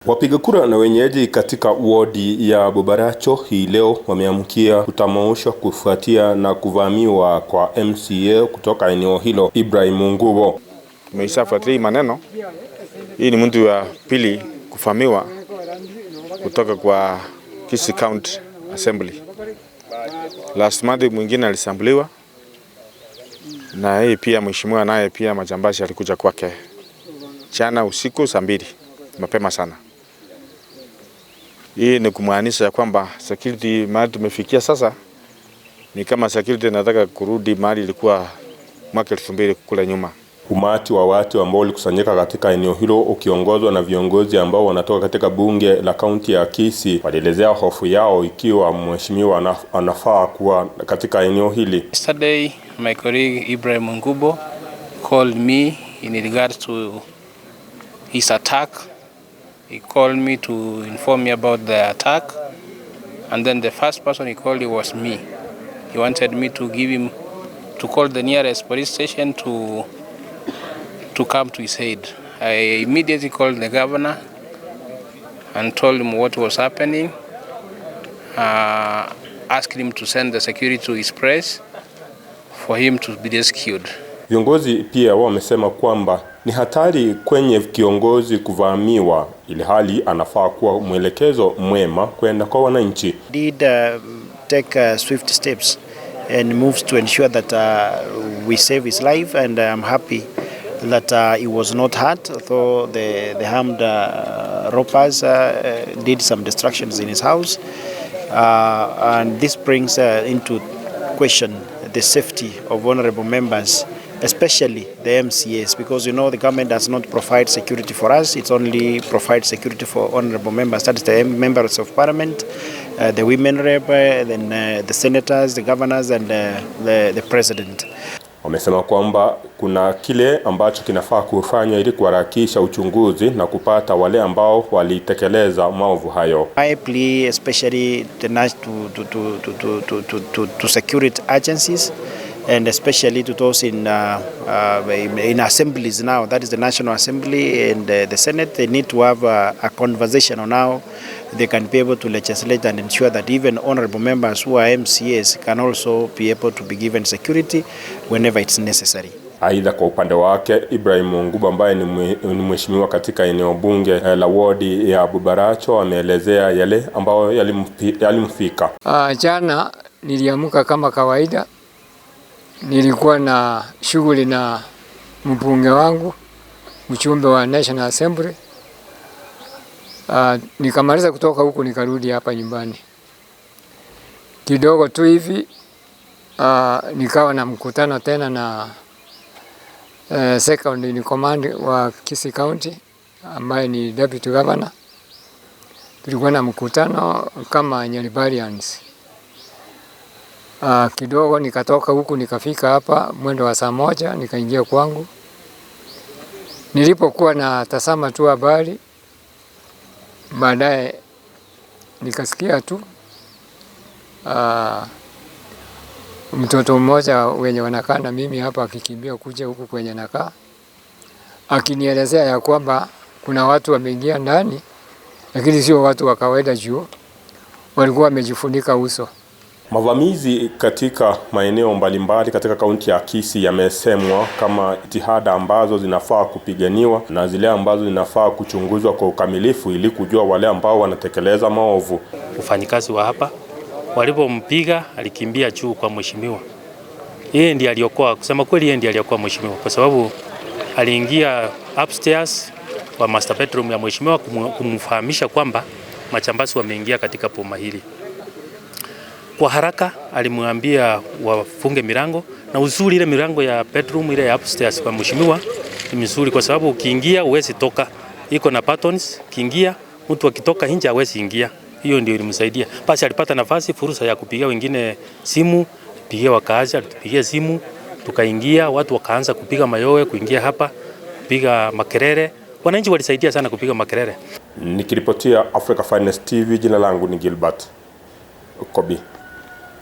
Wapiga kura na wenyeji katika wodi ya BOBARACHO hii leo wameamkia kutamausha kufuatia na kuvamiwa kwa MCA kutoka eneo hilo IBRAHIM ONGUBO. Tumeshafuatilia maneno. Hii ni mtu wa pili kuvamiwa kutoka kwa Kisii County Assembly. Last month mwingine alisambuliwa na hii pia mheshimiwa naye pia majambazi alikuja kwake jana usiku saa 2 mapema sana. Hii ni kumaanisha kwamba security mahali tumefikia sasa ni kama security nataka kurudi mahali ilikuwa mwaka 2000 kule nyuma. Umati wa watu ambao walikusanyika katika eneo hilo ukiongozwa na viongozi ambao wanatoka katika bunge la kaunti ya Kisii walielezea hofu yao ikiwa mheshimiwa anafaa kuwa katika eneo hili. Yesterday my colleague IBRAHIM ONGUBO called me in regards to his attack. He called me to inform me about the attack, and then the first person he called was me. He wanted me to call the nearest police station to come to his aid. I immediately called the governor and told him what was happening, asked him to send the security to his place for him to be rescued. Viongozi pia wamesema kwamba ni hatari kwenye kiongozi kuvamiwa ili hali anafaa kuwa mwelekezo mwema kwenda kwa wananchi. Did take swift steps and moves to ensure that we save his life, and I'm happy that he was not hurt, although the armed robbers did some destructions in his house, and this brings into question the safety of honorable members, especially the MCAs, because you know the government does not provide security for us, it only provides security for honorable members, that is the members of parliament, the women rep, then the senators, the governors, and the president. Wamesema kwamba kuna kile ambacho kinafaa kufanywa ili kuharakisha uchunguzi na kupata wale ambao walitekeleza maovu hayo. I plea especially to security agencies, and especially to those in assemblies now, that is the National Assembly and the Senate. They need to have a conversation on how they can be able to legislate and ensure that even honorable members who are MCAs can also be able to be given security whenever it's necessary. Aidha, kwa upande wake IBRAHIM ONGUBO ambaye ni mheshimiwa katika eneo bunge la wodi ya BOBARACHO ameelezea yale ambayo yalimfika. Jana niliamka kama kawaida. Nilikuwa na shughuli na mbunge wangu, mjumbe wa National Assembly. Nikamaliza kutoka huku nikarudi hapa nyumbani. Kidogo tu hivi nikawa na mkutano tena na second in command wa Kisii County ambaye ni deputy governor. Tulikuwa na mkutano kama Nyaribarians. Kidogo nikatoka huku nikafika hapa mwendo wa saa 1 nikaingia kwangu. Nilipokuwa na tazama tu habari, baadaye nikasikia tu mtoto mmoja wenye wanakaa na mimi hapa akikimbia kuja huku kwenye nakaa, akinielezea ya kwamba kuna watu wameingia ndani, lakini sio watu wa kawaida juu walikuwa wamejifunika uso. Mavamizi katika maeneo mbalimbali katika kaunti ya Kisii yamesemwa kama jitihada ambazo zinafaa kupiganiwa na zile ambazo zinafaa kuchunguzwa kwa ukamilifu ili kujua wale ambao wanatekeleza maovu. Ufanyikazi wa hapa walipompiga alikimbia juu kwa mheshimiwa. Yeye ndiye aliokoa, kusema kweli yeye ndiye aliokoa mheshimiwa kwa sababu aliingia upstairs kwa master bedroom ya mheshimiwa kumfahamisha kwamba majambazi wameingia katika boma hili. Kwa haraka alimwambia wafunge milango, na uzuri ile milango ya bedroom ile ya upstairs kwa mheshimiwa ni mzuri kwa sababu ukiingia uwezi toka. Iko na buttons, kiingia mtu akitoka nje hawezi ingia. Hiyo ndio ilimsaidia. Basi alipata nafasi fursa ya kupigia wengine simu, pigia wakaazi, alipigia simu, tukaingia, watu wakaanza kupiga mayowe kuingia hapa, kupiga makelele. Wananchi walisaidia sana kupiga makelele. Nikiripotia Africa Finest TV, jina langu ni Gilbert Kobi.